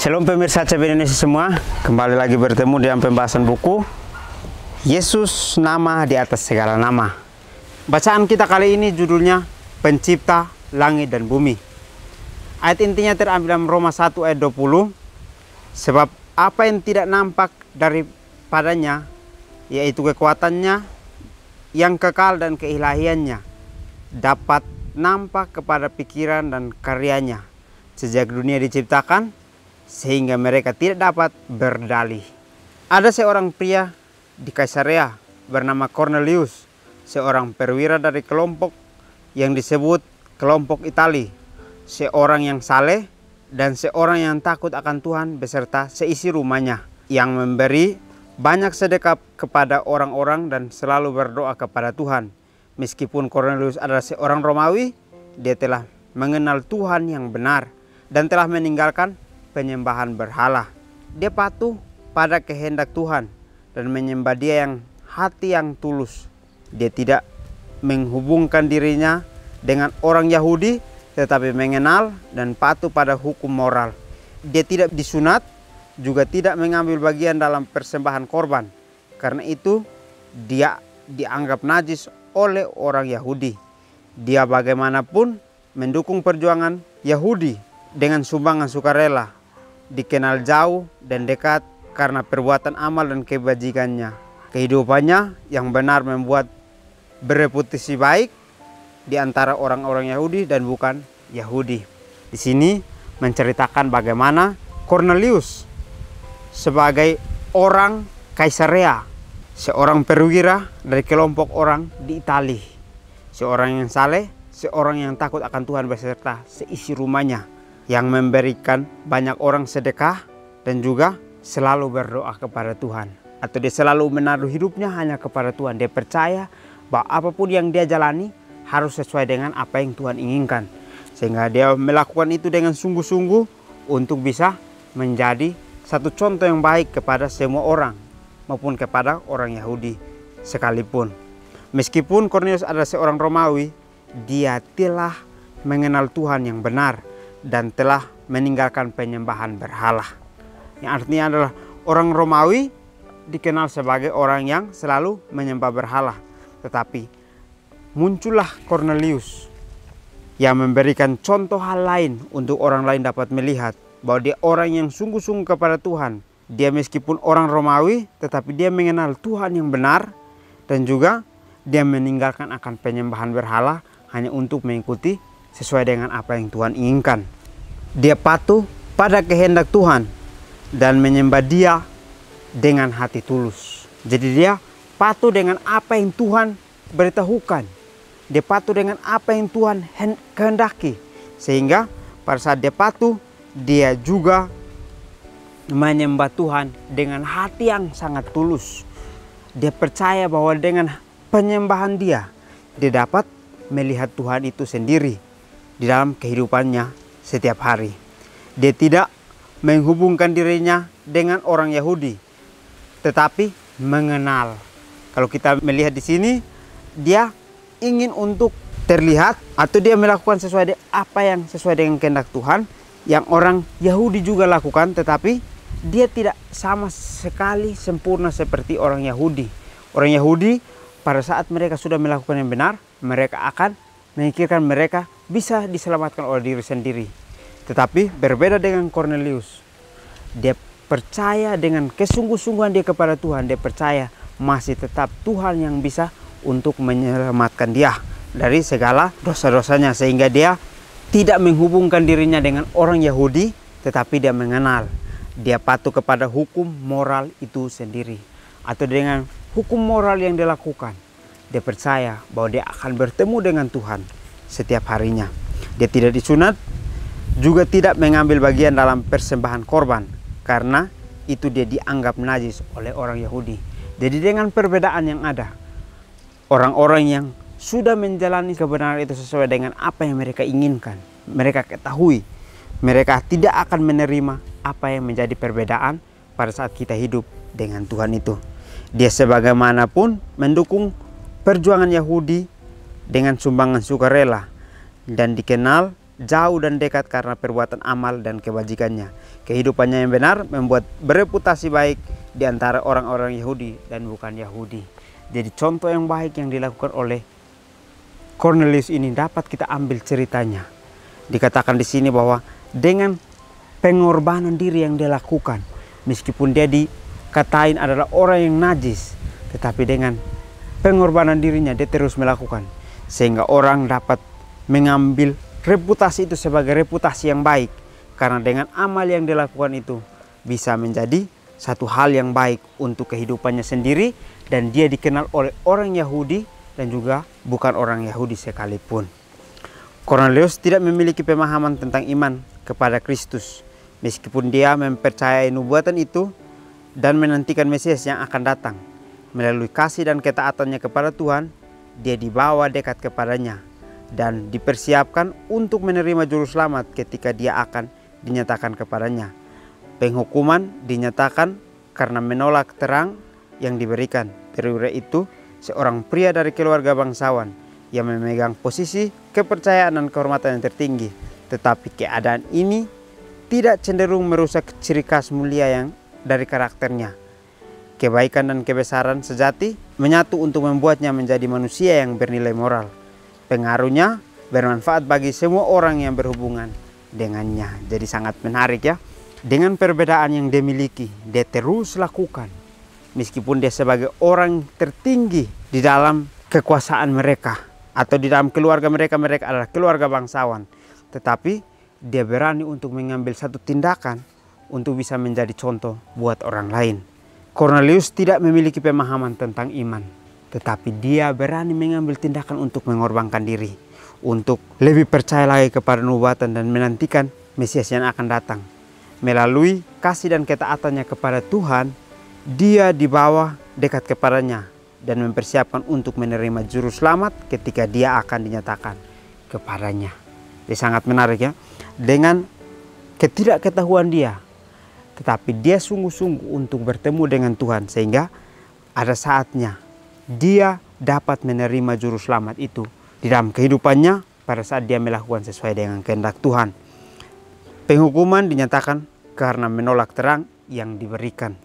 Shalom pemirsa CP Indonesia semua, kembali lagi bertemu dalam pembahasan buku Yesus, nama di atas segala nama. Bacaan kita kali ini judulnya Pencipta Langit dan Bumi. Ayat intinya terambil dalam Roma 1 ayat 20. Sebab apa yang tidak nampak daripadanya, yaitu kekuatannya yang kekal dan keilahiannya, dapat nampak kepada pikiran dan karyanya sejak dunia diciptakan, sehingga mereka tidak dapat berdalih. Ada seorang pria di Kaisarea bernama Cornelius, seorang perwira dari kelompok yang disebut kelompok Itali, seorang yang saleh dan seorang yang takut akan Tuhan beserta seisi rumahnya, yang memberi banyak sedekah kepada orang-orang dan selalu berdoa kepada Tuhan. Meskipun Cornelius adalah seorang Romawi, dia telah mengenal Tuhan yang benar dan telah meninggalkan penyembahan berhala. Dia patuh pada kehendak Tuhan dan menyembah Dia yang hati yang tulus. Dia tidak menghubungkan dirinya dengan orang Yahudi, tetapi mengenal dan patuh pada hukum moral. Dia tidak disunat, juga tidak mengambil bagian dalam persembahan korban. Karena itu dia dianggap najis oleh orang Yahudi. Dia bagaimanapun mendukung perjuangan Yahudi dengan sumbangan sukarela. Dikenal jauh dan dekat karena perbuatan amal dan kebajikannya. Kehidupannya yang benar membuat bereputasi baik di antara orang-orang Yahudi dan bukan Yahudi. Di sini menceritakan bagaimana Cornelius sebagai orang Kaisarea, seorang perwira dari kelompok orang di Itali, seorang yang saleh, seorang yang takut akan Tuhan beserta seisi rumahnya, yang memberikan banyak orang sedekah dan juga selalu berdoa kepada Tuhan. Atau dia selalu menaruh hidupnya hanya kepada Tuhan. Dia percaya bahwa apapun yang dia jalani harus sesuai dengan apa yang Tuhan inginkan. Sehingga dia melakukan itu dengan sungguh-sungguh untuk bisa menjadi satu contoh yang baik kepada semua orang maupun kepada orang Yahudi sekalipun. Meskipun Cornelius adalah seorang Romawi, dia telah mengenal Tuhan yang benar dan telah meninggalkan penyembahan berhala. Yang artinya adalah orang Romawi dikenal sebagai orang yang selalu menyembah berhala. Tetapi muncullah Cornelius yang memberikan contoh hal lain untuk orang lain dapat melihat bahwa dia orang yang sungguh-sungguh kepada Tuhan. Dia meskipun orang Romawi, tetapi dia mengenal Tuhan yang benar, dan juga dia meninggalkan akan penyembahan berhala hanya untuk mengikuti sesuai dengan apa yang Tuhan inginkan. Dia patuh pada kehendak Tuhan dan menyembah Dia dengan hati tulus. Jadi dia patuh dengan apa yang Tuhan beritahukan. Dia patuh dengan apa yang Tuhan kehendaki. Sehingga pada saat dia patuh, dia juga menyembah Tuhan dengan hati yang sangat tulus. Dia percaya bahwa dengan penyembahan dia dapat melihat Tuhan itu sendiri di dalam kehidupannya setiap hari. Dia tidak menghubungkan dirinya dengan orang Yahudi, tetapi mengenal. Kalau kita melihat di sini, dia ingin untuk terlihat atau dia melakukan sesuai apa yang sesuai dengan kehendak Tuhan yang orang Yahudi juga lakukan, tetapi dia tidak sama sekali sempurna seperti orang Yahudi. Orang Yahudi pada saat mereka sudah melakukan yang benar, mereka akan memikirkan mereka bisa diselamatkan oleh diri sendiri. Tetapi berbeda dengan Cornelius. Dia percaya dengan kesungguh-sungguhan dia kepada Tuhan. Dia percaya masih tetap Tuhan yang bisa untuk menyelamatkan dia dari segala dosa-dosanya. Sehingga dia tidak menghubungkan dirinya dengan orang Yahudi, tetapi dia mengenal. Dia patuh kepada hukum moral itu sendiri. Atau dengan hukum moral yang dilakukan. Dia percaya bahwa dia akan bertemu dengan Tuhan setiap harinya. Dia tidak disunat, juga tidak mengambil bagian dalam persembahan korban, karena itu dia dianggap najis oleh orang Yahudi. Jadi dengan perbedaan yang ada, orang-orang yang sudah menjalani kebenaran itu sesuai dengan apa yang mereka inginkan, mereka ketahui, mereka tidak akan menerima apa yang menjadi perbedaan pada saat kita hidup dengan Tuhan itu. Dia sebagaimanapun mendukung perjuangan Yahudi dengan sumbangan sukarela dan dikenal jauh dan dekat karena perbuatan amal dan kebajikannya. Kehidupannya yang benar membuat bereputasi baik di antara orang-orang Yahudi dan bukan Yahudi. Jadi contoh yang baik yang dilakukan oleh Cornelius ini dapat kita ambil ceritanya. Dikatakan di sini bahwa dengan pengorbanan diri yang dia lakukan, meskipun dia dikatain adalah orang yang najis, tetapi dengan pengorbanan dirinya dia terus melakukan, sehingga orang dapat mengambil reputasi itu sebagai reputasi yang baik, karena dengan amal yang dilakukan itu bisa menjadi satu hal yang baik untuk kehidupannya sendiri, dan dia dikenal oleh orang Yahudi dan juga bukan orang Yahudi sekalipun. Cornelius tidak memiliki pemahaman tentang iman kepada Kristus, meskipun dia mempercayai nubuatan itu dan menantikan Mesias yang akan datang. Melalui kasih dan ketaatannya kepada Tuhan, dia dibawa dekat kepadanya dan dipersiapkan untuk menerima juru selamat ketika dia akan dinyatakan kepadanya. Penghukuman dinyatakan karena menolak terang yang diberikan. Perwira itu seorang pria dari keluarga bangsawan yang memegang posisi kepercayaan dan kehormatan yang tertinggi. Tetapi keadaan ini tidak cenderung merusak ciri khas mulia yang dari karakternya. Kebaikan dan kebesaran sejati menyatu untuk membuatnya menjadi manusia yang bernilai moral. Pengaruhnya bermanfaat bagi semua orang yang berhubungan dengannya. Jadi sangat menarik ya. Dengan perbedaan yang dia miliki, dia terus lakukan. Meskipun dia sebagai orang tertinggi di dalam kekuasaan mereka, atau di dalam keluarga mereka adalah keluarga bangsawan, tetapi dia berani untuk mengambil satu tindakan untuk bisa menjadi contoh buat orang lain. Cornelius tidak memiliki pemahaman tentang iman, tetapi dia berani mengambil tindakan untuk mengorbankan diri, untuk lebih percaya lagi kepada nubuatan dan menantikan Mesias yang akan datang. Melalui kasih dan ketaatannya kepada Tuhan, dia dibawa dekat kepadanya dan mempersiapkan untuk menerima juru selamat ketika dia akan dinyatakan kepadanya. Ini sangat menarik ya. Dengan ketidakketahuan dia, tetapi dia sungguh-sungguh untuk bertemu dengan Tuhan, sehingga ada saatnya dia dapat menerima juru selamat itu di dalam kehidupannya pada saat dia melakukan sesuai dengan kehendak Tuhan. Penghukuman dinyatakan karena menolak terang yang diberikan.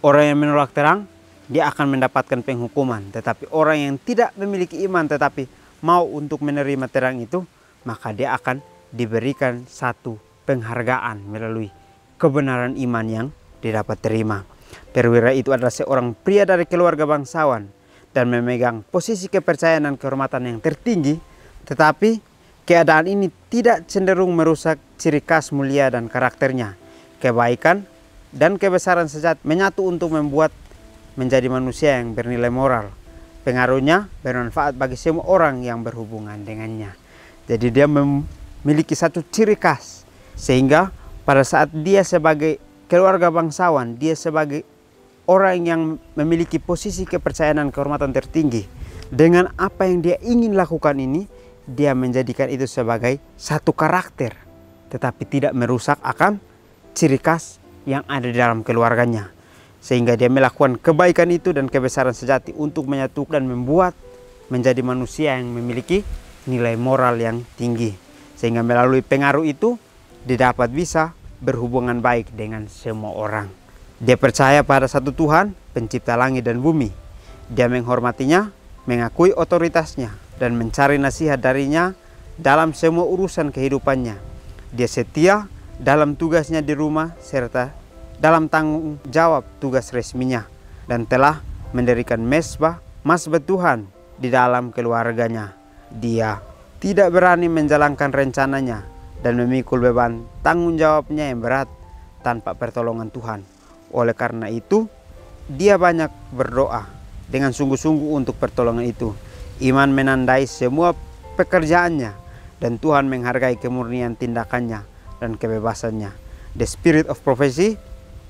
Orang yang menolak terang, dia akan mendapatkan penghukuman. Tetapi orang yang tidak memiliki iman tetapi mau untuk menerima terang itu, maka dia akan diberikan satu penghargaan melalui kebenaran iman yang dia dapat terima. Perwira itu adalah seorang pria dari keluarga bangsawan dan memegang posisi kepercayaan dan kehormatan yang tertinggi, tetapi keadaan ini tidak cenderung merusak ciri khas mulia dan karakternya. Kebaikan dan kebesaran sejati menyatu untuk membuat menjadi manusia yang bernilai moral. Pengaruhnya bermanfaat bagi semua orang yang berhubungan dengannya. Jadi dia memiliki satu ciri khas, sehingga pada saat dia sebagai keluarga bangsawan, dia sebagai orang yang memiliki posisi kepercayaan dan kehormatan tertinggi, dengan apa yang dia ingin lakukan ini, dia menjadikan itu sebagai satu karakter, tetapi tidak merusak akan ciri khas yang ada di dalam keluarganya. Sehingga dia melakukan kebaikan itu dan kebesaran sejati untuk menyatukan dan membuat menjadi manusia yang memiliki nilai moral yang tinggi. Sehingga melalui pengaruh itu, dia dapat bisa berhubungan baik dengan semua orang. Dia percaya pada satu Tuhan, pencipta langit dan bumi. Dia menghormatinya, mengakui otoritasnya, dan mencari nasihat darinya dalam semua urusan kehidupannya. Dia setia dalam tugasnya di rumah serta dalam tanggung jawab tugas resminya, dan telah mendirikan mazbah Tuhan di dalam keluarganya. Dia tidak berani menjalankan rencananya dan memikul beban tanggung jawabnya yang berat tanpa pertolongan Tuhan. Oleh karena itu, dia banyak berdoa dengan sungguh-sungguh untuk pertolongan itu. Iman menandai semua pekerjaannya, dan Tuhan menghargai kemurnian tindakannya dan kebebasannya. The Spirit of Prophecy,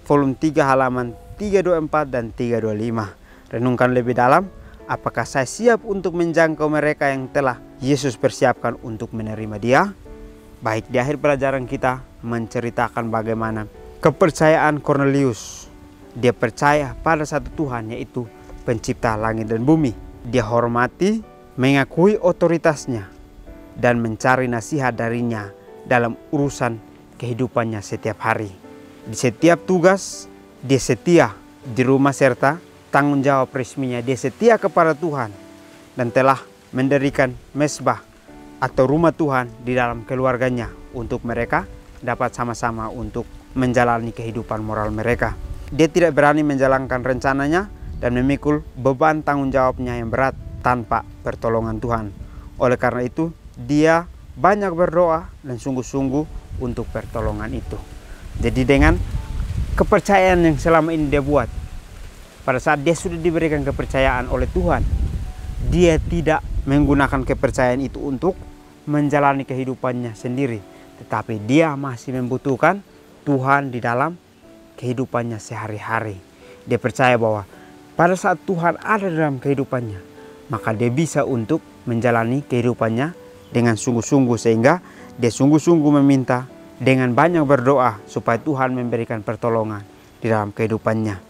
volume 3 halaman 324 dan 325. Renungkan lebih dalam, apakah saya siap untuk menjangkau mereka yang telah Yesus persiapkan untuk menerima dia? Baik, di akhir pelajaran kita menceritakan bagaimana kepercayaan Cornelius. Dia percaya pada satu Tuhan, yaitu pencipta langit dan bumi. Dia hormati, mengakui otoritasnya, dan mencari nasihat darinya dalam urusan kehidupannya setiap hari. Di setiap tugas, dia setia di rumah serta tanggung jawab resminya. Dia setia kepada Tuhan dan telah mendirikan mezbah atau rumah Tuhan di dalam keluarganya untuk mereka dapat sama-sama untuk menjalani kehidupan moral mereka. Dia tidak berani menjalankan rencananya dan memikul beban tanggung jawabnya yang berat tanpa pertolongan Tuhan. Oleh karena itu, dia banyak berdoa dan sungguh-sungguh untuk pertolongan itu. Jadi dengan kepercayaan yang selama ini dia buat, pada saat dia sudah diberikan kepercayaan oleh Tuhan, dia tidak menggunakan kepercayaan itu untuk menjalani kehidupannya sendiri, tetapi dia masih membutuhkan Tuhan di dalam kehidupannya sehari-hari. Dia percaya bahwa pada saat Tuhan ada dalam kehidupannya, maka dia bisa untuk menjalani kehidupannya dengan sungguh-sungguh, sehingga dia sungguh-sungguh meminta dengan banyak berdoa supaya Tuhan memberikan pertolongan di dalam kehidupannya.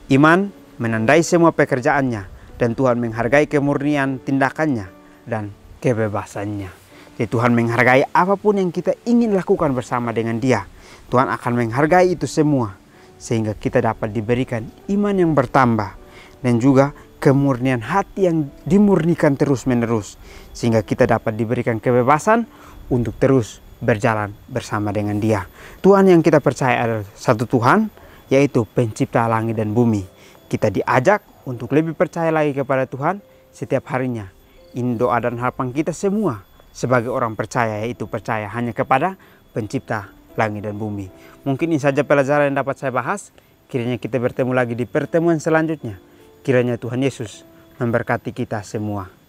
Iman menandai semua pekerjaannya dan Tuhan menghargai kemurnian tindakannya dan kebebasannya. Jadi Tuhan menghargai apapun yang kita ingin lakukan bersama dengan Dia. Tuhan akan menghargai itu semua sehingga kita dapat diberikan iman yang bertambah dan juga kemurnian hati yang dimurnikan terus-menerus sehingga kita dapat diberikan kebebasan untuk terus berjalan bersama dengan Dia. Tuhan yang kita percaya adalah satu Tuhan, yaitu pencipta langit dan bumi. Kita diajak untuk lebih percaya lagi kepada Tuhan setiap harinya. Ini doa dan harapan kita semua sebagai orang percaya, yaitu percaya hanya kepada pencipta langit dan bumi. Mungkin ini saja pelajaran yang dapat saya bahas. Kiranya kita bertemu lagi di pertemuan selanjutnya. Kiranya Tuhan Yesus memberkati kita semua.